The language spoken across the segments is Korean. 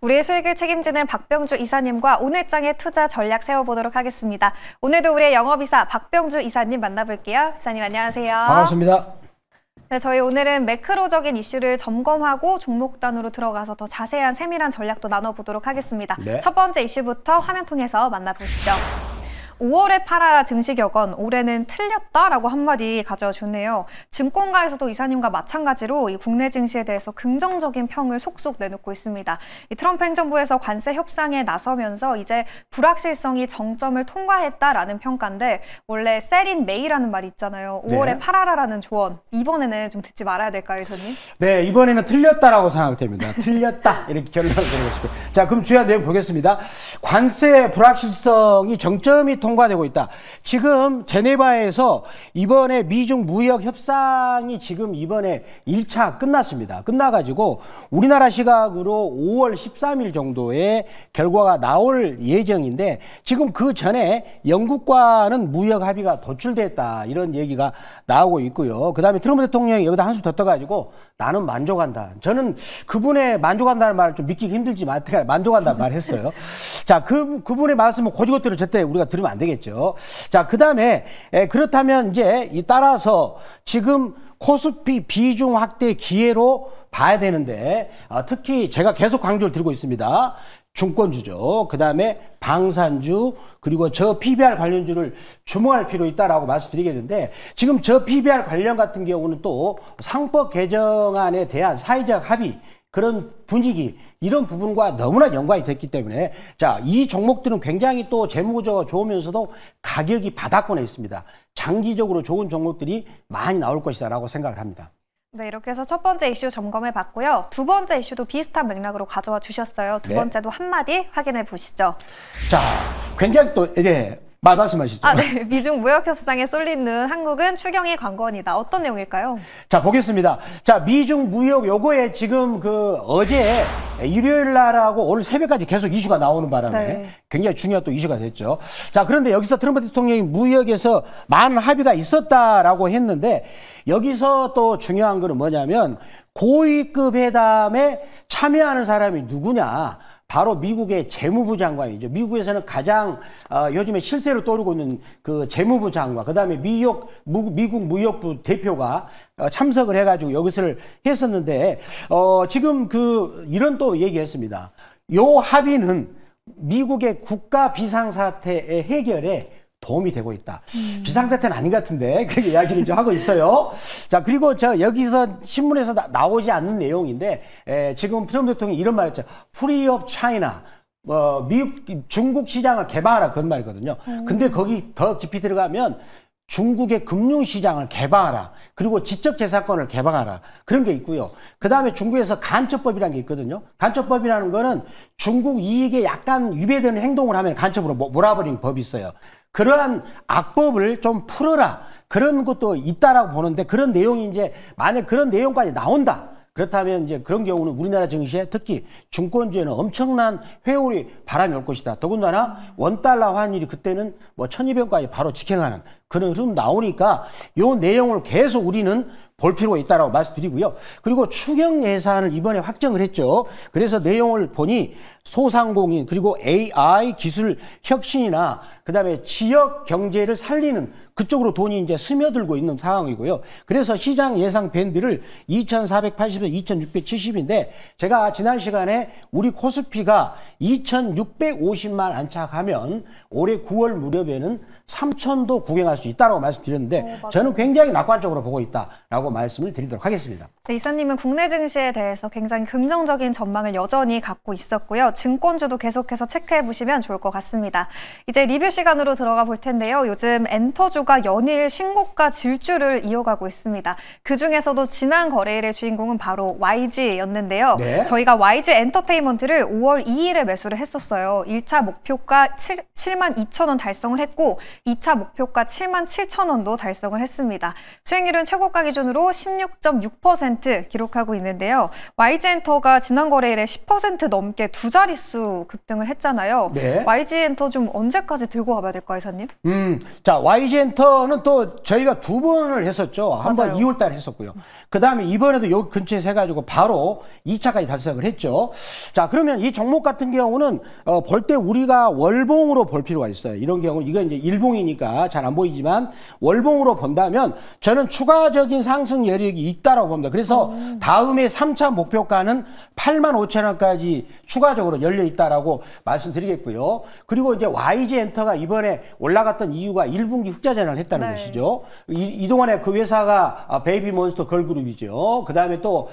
우리의 수익을 책임지는 박병주 이사님과 오늘장의 투자 전략 세워보도록 하겠습니다. 오늘도 우리의 영업이사 박병주 이사님 만나볼게요. 이사님 안녕하세요. 반갑습니다. 네, 저희 오늘은 매크로적인 이슈를 점검하고 종목 단으로 들어가서 더 자세한 세밀한 전략도 나눠보도록 하겠습니다. 네. 첫 번째 이슈부터 화면 통해서 만나보시죠. 5월에 팔아야 증시격언, 올해는 틀렸다라고 한마디 가져와 줬네요. 증권가에서도 이사님과 마찬가지로 이 국내 증시에 대해서 긍정적인 평을 속속 내놓고 있습니다. 이 트럼프 행정부에서 관세 협상에 나서면서 이제 불확실성이 정점을 통과했다라는 평가인데 원래 셀인 메이라는 말이 있잖아요. 5월에 네. 팔아라라는 조언. 이번에는 좀 듣지 말아야 될까요, 이사님? 네, 이번에는 틀렸다라고 생각됩니다. 틀렸다 이렇게 결론을 내리고 싶어요. 자, 그럼 주요 내용 보겠습니다. 관세 불확실성이 정점이 통과되고 있다. 지금 제네바에서 이번에 미중 무역 협상이 지금 이번에 1차 끝났습니다. 끝나가지고 우리나라 시각으로 5월 13일 정도에 결과가 나올 예정인데 지금 그 전에 영국과는 무역 합의가 도출됐다 이런 얘기가 나오고 있고요. 그 다음에 트럼프 대통령이 여기다 한수 더 떠가지고 나는 만족한다. 저는 그분의 만족한다는 말을 좀 믿기가 힘들지만 만족한다는 말을 했어요. 자, 그분의 말씀은 고지고대로 절대 우리가 들으면 안 되겠죠. 자, 그 다음에 그렇다면 이제 따라서 지금 코스피 비중 확대 기회로 봐야 되는데 특히 제가 계속 강조를 드리고 있습니다. 중권주죠. 그 다음에 방산주 그리고 저 PBR 관련주를 주목할 필요 있다라고 말씀드리겠는데 지금 저 PBR 관련 같은 경우는 또 상법 개정안에 대한 사회적 합의 그런 분위기 이런 부분과 너무나 연관이 됐기 때문에 자, 이 종목들은 굉장히 또 재무구조가 좋으면서도 가격이 바닥권에 있습니다. 장기적으로 좋은 종목들이 많이 나올 것이다 라고 생각을 합니다. 네, 이렇게 해서 첫 번째 이슈 점검해 봤고요. 두 번째 이슈도 비슷한 맥락으로 가져와 주셨어요. 두 번째도 한마디 확인해 보시죠. 자, 굉장히 또 이게 말씀하시죠. 네. 미중 무역 협상에 쏠리는 한국은 추경이 관건이다. 어떤 내용일까요? 자, 보겠습니다. 자, 미중 무역 요거에 지금 어제 일요일 날하고 오늘 새벽까지 계속 이슈가 나오는 바람에 굉장히 중요한 또 이슈가 됐죠. 자, 그런데 여기서 트럼프 대통령이 무역에서 많은 합의가 있었다라고 했는데 여기서 또 중요한 거는 뭐냐면 고위급 회담에 참여하는 사람이 누구냐? 바로 미국의 재무부 장관이죠. 미국에서는 가장 요즘에 실세를 떠오르고 있는 그 재무부 장관, 그 다음에 미국 무역부 대표가 참석을 해가지고 여기서를 했었는데 지금 이런 또 얘기했습니다. 요 합의는 미국의 국가 비상사태의 해결에 도움이 되고 있다. 비상사태는 아닌 것 같은데 그렇게 이야기를 좀 하고 있어요. 자, 그리고 여기서 신문에서 나오지 않는 내용인데 지금 트럼프 대통령이 이런 말 했죠. Free of China. 중국 시장을 개방하라 그런 말이거든요. 근데 거기 더 깊이 들어가면 중국의 금융시장을 개방하라. 그리고 지적재산권을 개방하라. 그런 게 있고요. 그 다음에 중국에서 간첩법이라는 게 있거든요. 간첩법이라는 거는 중국 이익에 약간 위배되는 행동을 하면 간첩으로 몰아버리는 법이 있어요. 그러한 악법을 좀 풀어라. 그런 것도 있다라고 보는데 그런 내용이 이제 만약 그런 내용까지 나온다. 그렇다면 이제 그런 경우는 우리나라 증시에 특히 증권주에는 엄청난 회오리 바람이 올 것이다. 더군다나 원달러 환율이 그때는 뭐 1200원까지 바로 직행하는 그런 흐름 나오니까 요 내용을 계속 우리는 볼 필요가 있다고 말씀드리고요. 그리고 추경 예산을 이번에 확정을 했죠. 그래서 내용을 보니 소상공인 그리고 AI 기술 혁신이나 그다음에 지역 경제를 살리는 그쪽으로 돈이 이제 스며들고 있는 상황이고요. 그래서 시장 예상 밴드를 2,480에서 2,670인데 제가 지난 시간에 우리 코스피가 2,650만 안착하면 올해 9월 무렵에는 3,000도 구경할 수 있다고 말씀드렸는데 저는 굉장히 낙관적으로 보고 있다라고 말씀을 드리도록 하겠습니다. 네, 이사님은 국내 증시에 대해서 굉장히 긍정적인 전망을 여전히 갖고 있었고요. 증권주도 계속해서 체크해 보시면 좋을 것 같습니다. 이제 리뷰 시간으로 들어가 볼 텐데요. 요즘 엔터주가 연일 신고가 질주를 이어가고 있습니다. 그중에서도 지난 거래일의 주인공은 바로 YG였는데요. 네? 저희가 YG 엔터테인먼트를 5월 2일에 매수를 했었어요. 1차 목표가 72,000원 달성을 했고 2차 목표가 77,000원도 달성을 했습니다. 수익률은 최고가 기준으로 16.6% 기록하고 있는데요. YG엔터가 지난 거래일에 10% 넘게 두 자릿수 급등을 했잖아요. 네. YG엔터 좀 언제까지 들고 가봐야 될까요, 이사님? 자, YG엔터 엔터는 또 저희가 2번을 했었죠. 한 번 2월 달에 했었고요. 그 다음에 이번에도 여기 근처에서 해가지고 바로 2차까지 달성을 했죠. 자, 그러면 이 종목 같은 경우는 볼 때 우리가 월봉으로 볼 필요가 있어요. 이런 경우는 이건 이제 일봉이니까 잘 안 보이지만 월봉으로 본다면 저는 추가적인 상승 여력이 있다라고 봅니다. 그래서 다음에 3차 목표가는 85,000원까지 추가적으로 열려 있다라고 말씀드리겠고요. 그리고 이제 YG 엔터가 이번에 올라갔던 이유가 1분기 흑자 전환을 했다는 것이죠. 이동안에 그 회사가 베이비몬스터 걸그룹이죠. 그 다음에 또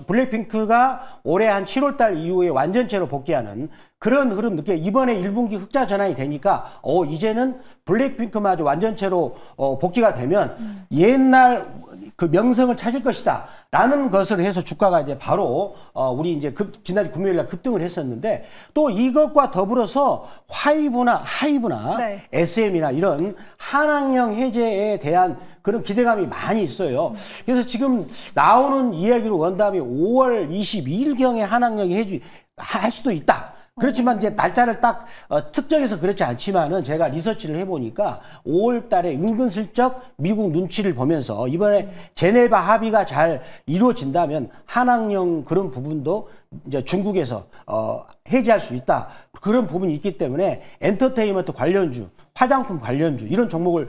블랙핑크가 올해 한 7월 달 이후에 완전체로 복귀하는 그런 흐름 느껴요. 이번에 1분기 흑자 전환이 되니까 이제는 블랙핑크마저 완전체로 복귀가 되면 옛날 그 명성을 찾을 것이다 라는 것을 해서 주가가 이제 바로 우리 이제 지난주 금요일 날 급등을 했었는데, 또 이것과 더불어서 하이브나 SM이나 이런 한학령 해제에 대한 그런 기대감이 많이 있어요. 그래서 지금 나오는 이야기로 원담이 5월 22일경에 한학령이 할 수도 있다. 그렇지만 이제 날짜를 딱 특정해서 그렇지 않지만은 제가 리서치를 해보니까 5월 달에 은근슬쩍 미국 눈치를 보면서 이번에 제네바 합의가 잘 이루어진다면 한학령 그런 부분도 이제 중국에서 해제할 수 있다. 그런 부분이 있기 때문에 엔터테인먼트 관련주, 화장품 관련주 이런 종목을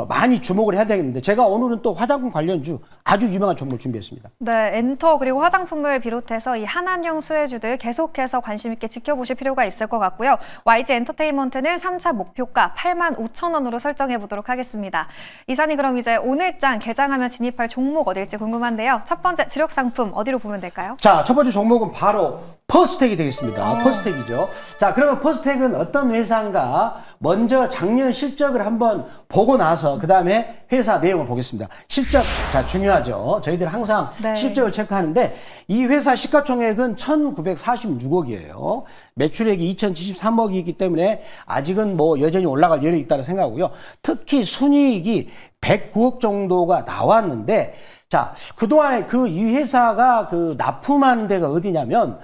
많이 주목을 해야 되겠는데, 제가 오늘은 또 화장품 관련주 아주 유명한 종목을 준비했습니다. 네, 엔터 그리고 화장품을 비롯해서 이 한한형 수혜주들 계속해서 관심 있게 지켜보실 필요가 있을 것 같고요. YG 엔터테인먼트는 3차 목표가 85,000원으로 설정해 보도록 하겠습니다. 이사님, 그럼 이제 오늘장 개장하면 진입할 종목 어딜지 궁금한데요. 첫 번째 주력 상품 어디로 보면 될까요? 자, 첫 번째 종목은 바로 퍼스텍이 되겠습니다. 퍼스텍이죠. 자, 그러면 퍼스텍은 어떤 회사인가 먼저 작년 실적을 한번 보고 나서 그 다음에 회사 내용을 보겠습니다. 실적, 자, 중요하죠. 저희들 항상 실적을 체크하는데 이 회사 시가총액은 1,946억이에요. 매출액이 2,073억이기 때문에 아직은 뭐 여전히 올라갈 여력이 있다고 생각하고요. 특히 순이익이 109억 정도가 나왔는데, 자, 그동안에 이 회사가 납품하는 데가 어디냐면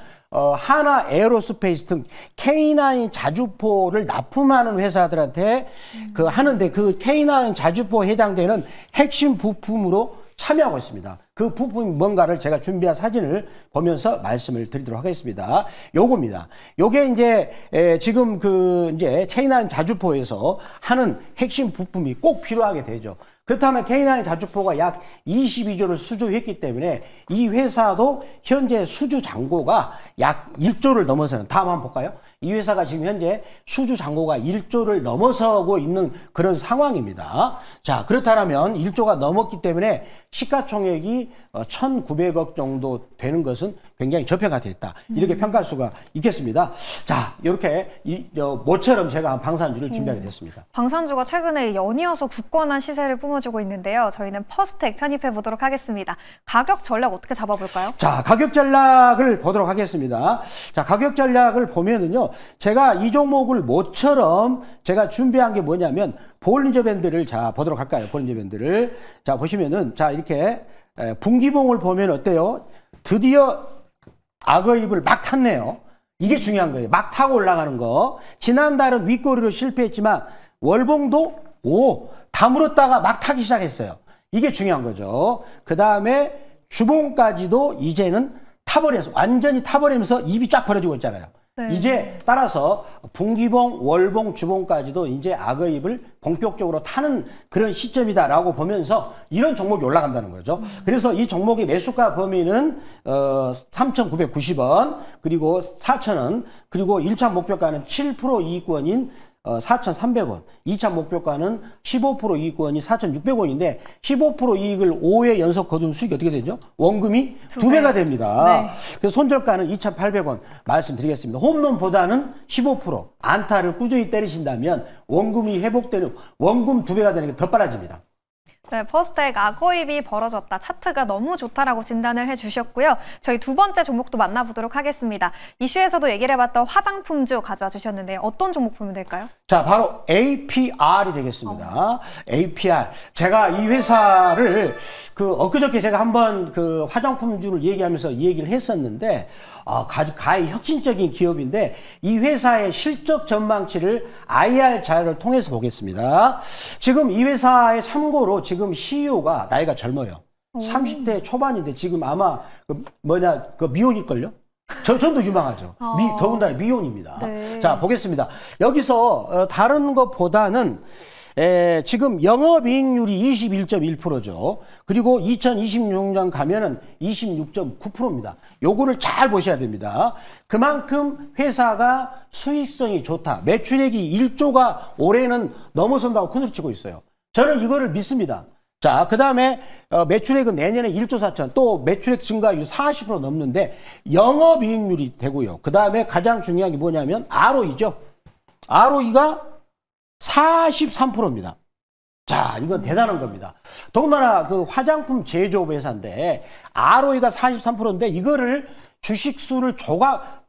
하나 에어로스페이스 등 K9 자주포를 납품하는 회사들한테 하는데, 그 K9 자주포에 해당되는 핵심 부품으로 참여하고 있습니다. 그 부품이 뭔가를 제가 준비한 사진을 보면서 말씀을 드리도록 하겠습니다. 요겁니다. 요게 이제 지금 이제 K9 자주포에서 하는 핵심 부품이 꼭 필요하게 되죠. 그렇다면 K9 자주포가 약 22조를 수주했기 때문에 이 회사도 현재 수주 잔고가 약 1조를 넘어서는, 다음 한번 볼까요? 이 회사가 지금 현재 수주 잔고가 1조를 넘어서고 있는 그런 상황입니다. 자, 그렇다면 1조가 넘었기 때문에 시가총액이 1,900억 정도 되는 것은 굉장히 저평가 되어 있다. 이렇게 평가할 수가 있겠습니다. 자, 이렇게 모처럼 제가 방산주를 준비하게 됐습니다. 방산주가 최근에 연이어서 굳건한 시세를 뿜어주고 있는데요. 저희는 퍼스텍 편입해 보도록 하겠습니다. 가격 전략 어떻게 잡아볼까요? 자, 가격 전략을 보도록 하겠습니다. 자, 가격 전략을 보면은요, 제가 이 종목을 모처럼 제가 준비한 게 뭐냐면 볼린저 밴드를 자 보도록 할까요? 볼린저 밴드를 자 보시면은, 자, 이렇게 분기봉을 보면 어때요? 드디어 악어입을 막 탔네요. 이게 중요한 거예요. 막 타고 올라가는 거. 지난달은 윗꼬리로 실패했지만 월봉도 다물었다가 막 타기 시작했어요. 이게 중요한 거죠. 그 다음에 주봉까지도 이제는 완전히 타버리면서 입이 쫙 벌어지고 있잖아요. 이제 따라서 분기봉, 월봉, 주봉까지도 이제 악어입을 본격적으로 타는 그런 시점이다라고 보면서 이런 종목이 올라간다는 거죠. 그래서 이 종목의 매수가 범위는 3,990원, 그리고 4,000원, 그리고 1차 목표가는 7% 이익권인 4,300원, 2차 목표가는 15% 이익권이 4,600원인데 15% 이익을 5회 연속 거둔 수익이 어떻게 되죠? 원금이 2배가 됩니다. 그래서 손절가는 2,800원 말씀드리겠습니다. 홈런보다는 15% 안타를 꾸준히 때리신다면 원금이 회복되는, 원금 2배가 되는 게 더 빨라집니다. 네, 퍼스텍 악어입이 벌어졌다. 차트가 너무 좋다라고 진단을 해주셨고요. 저희 두 번째 종목도 만나보도록 하겠습니다. 이슈에서도 얘기를 해봤던 화장품주 가져와 주셨는데 어떤 종목 보면 될까요? 자, 바로 APR이 되겠습니다. APR. 제가 이 회사를 엊그저께 제가 한번 화장품주를 얘기하면서 이 얘기를 했었는데, 가히 혁신적인 기업인데, 이 회사의 실적 전망치를 IR 자료를 통해서 보겠습니다. 지금 이 회사의 참고로 지금 CEO가 나이가 젊어요. 30대 초반인데 지금 아마 미혼일걸요? 전도 유망하죠. 더군다나 미혼입니다. 네. 자, 보겠습니다. 여기서 다른 것보다는 지금 영업이익률이 21.1%죠. 그리고 2026년 가면은 26.9%입니다. 요거를 잘 보셔야 됩니다. 그만큼 회사가 수익성이 좋다. 매출액이 1조가 올해는 넘어선다고 큰소리치고 있어요. 저는 이거를 믿습니다. 자, 그 다음에 매출액은 내년에 1조 4천, 또 매출액 증가율 40% 넘는데 영업이익률이 되고요. 그 다음에 가장 중요한 게 뭐냐면 ROE죠. ROE가 43%입니다. 자, 이건 대단한 겁니다. 더군다나 화장품 제조업 회사인데 ROE가 43%인데 이거를 주식수를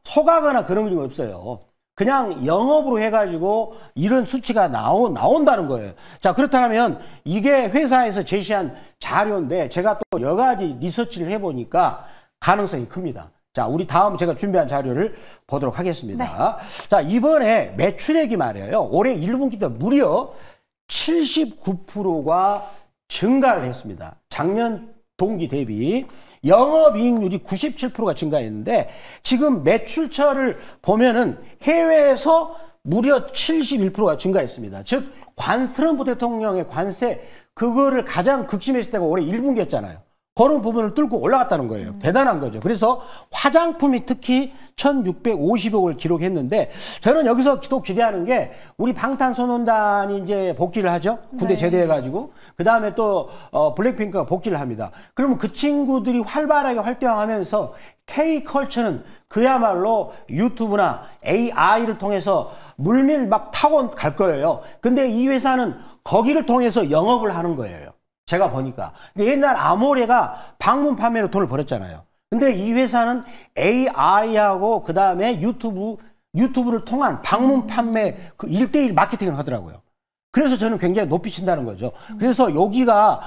소가거나 그런 게 없어요. 그냥 영업으로 해가지고 이런 수치가 나온다는 거예요. 자, 그렇다면 이게 회사에서 제시한 자료인데 제가 또 여러 가지 리서치를 해보니까 가능성이 큽니다. 자, 우리 다음 제가 준비한 자료를 보도록 하겠습니다. 네. 자, 이번에 매출액이 말이에요. 올해 1분기 때 무려 79%가 증가를 했습니다. 작년 동기 대비. 영업이익률이 97%가 증가했는데 지금 매출처를 보면은 해외에서 무려 71%가 증가했습니다. 즉 트럼프 대통령의 관세 그거를 가장 극심했을 때가 올해 1분기였잖아요. 그런 부분을 뚫고 올라갔다는 거예요. 대단한 거죠. 그래서 화장품이 특히 1650억을 기록했는데 저는 여기서 또 기대하는 게 우리 방탄소년단이 이제 복귀를 하죠. 군대 네. 제대해가지고. 그 다음에 또 블랙핑크가 복귀를 합니다. 그러면 그 친구들이 활발하게 활동하면서 K컬처는 그야말로 유튜브나 AI를 통해서 물밀 막 타고 갈 거예요. 근데 이 회사는 거기를 통해서 영업을 하는 거예요. 제가 보니까. 옛날 아모레가 방문 판매로 돈을 벌었잖아요. 근데 이 회사는 AI하고 그 다음에 유튜브를 통한 방문 판매 1대1 마케팅을 하더라고요. 그래서 저는 굉장히 높이 친다는 거죠. 그래서 여기가,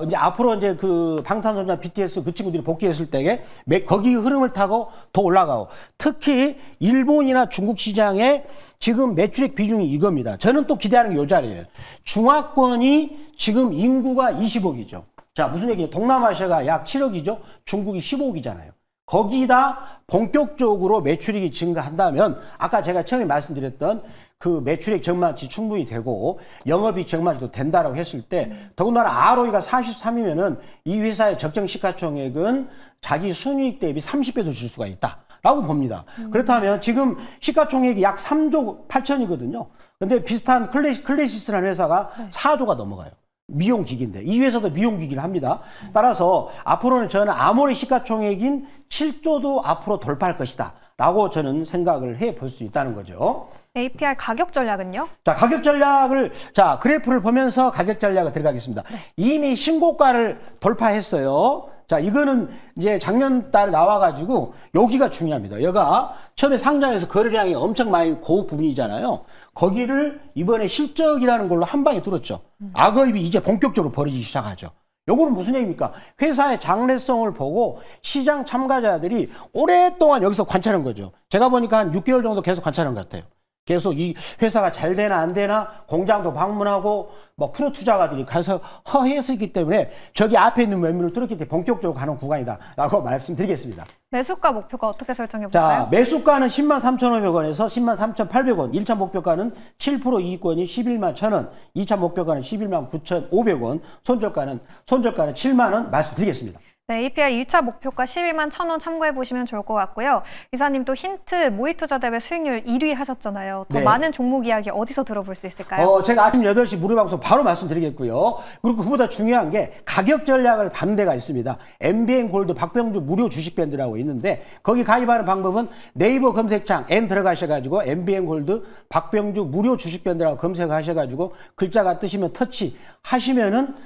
이제 앞으로 이제 방탄소년단 BTS 그 친구들이 복귀했을 때에 거기 흐름을 타고 더 올라가고 특히 일본이나 중국 시장에 지금 매출액 비중이 이겁니다. 저는 또 기대하는 게 이 자리예요. 중화권이 지금 인구가 20억이죠. 자, 무슨 얘기예요? 동남아시아가 약 7억이죠. 중국이 15억이잖아요. 거기다 본격적으로 매출액이 증가한다면 아까 제가 처음에 말씀드렸던 그 매출액 전망치 충분히 되고 영업이익 전망치도 된다라고 했을 때 더군다나 ROE가 43이면은 이 회사의 적정 시가총액은 자기 순이익 대비 30배도 줄 수가 있다라고 봅니다. 그렇다면 지금 시가총액이 약 3조 8천이거든요. 근데 비슷한 클래시스라는 회사가 4조가 넘어가요. 미용기기인데 이 회사도 미용기기를 합니다. 따라서 앞으로는 저는 아모레 시가총액인 7조도 앞으로 돌파할 것이다 라고 저는 생각을 해볼 수 있다는 거죠. APR 가격 전략은요? 자, 가격 전략을 그래프를 보면서 가격 전략을 들어가겠습니다. 네. 이미 신고가를 돌파했어요. 자, 이거는 이제 작년 달에 나와가지고 여기가 중요합니다. 여기가 처음에 상장해서 거래량이 엄청 많이 고급 부분이잖아요. 거기를 이번에 실적이라는 걸로 한 방에 뚫었죠. 악어입이 이제 본격적으로 벌어지기 시작하죠. 요거는 무슨 얘기입니까? 회사의 장래성을 보고 시장 참가자들이 오랫동안 여기서 관찰한 거죠. 제가 보니까 한 6개월 정도 계속 관찰한 것 같아요. 계속 이 회사가 잘 되나 안 되나 공장도 방문하고 뭐 프로 투자가들이 가서 허했었기 때문에 저기 앞에 있는 매물을 뚫었기 때문에 본격적으로 가는 구간이다라고 말씀드리겠습니다. 매수가 목표가 어떻게 설정해 볼까요? 자, 매수가는 10만 3,500원에서 10만 3,800원, 1차 목표가는 7% 이익권이 11만 1,000원, 2차 목표가는 11만 9,500원, 손절가는 7만 원 말씀드리겠습니다. 네, APR 1차 목표가 11만 1,000원 참고해 보시면 좋을 것 같고요. 이사님 또 힌트 모의투자대회 수익률 1위 하셨잖아요. 더 네. 많은 종목 이야기 어디서 들어볼 수 있을까요? 제가 아침 8시 무료방송 바로 말씀드리겠고요. 그리고 그보다 중요한 게 가격 전략을 받는 데가 있습니다. MBN 골드 박병주 무료 주식밴드라고 있는데 거기 가입하는 방법은 네이버 검색창 N 들어가셔가지고 MBN 골드 박병주 무료 주식밴드라고 검색하셔가지고 글자가 뜨시면 터치 하시면은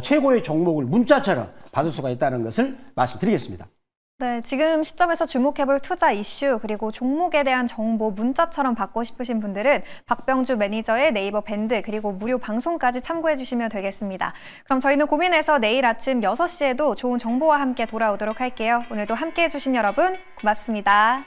최고의 종목을 문자처럼 받을 수가 있다는 것을 말씀드리겠습니다. 네, 지금 시점에서 주목해볼 투자 이슈 그리고 종목에 대한 정보 문자처럼 받고 싶으신 분들은 박병주 매니저의 네이버 밴드 그리고 무료 방송까지 참고해 주시면 되겠습니다. 그럼 저희는 고민해서 내일 아침 6시에도 좋은 정보와 함께 돌아오도록 할게요. 오늘도 함께해 주신 여러분 고맙습니다.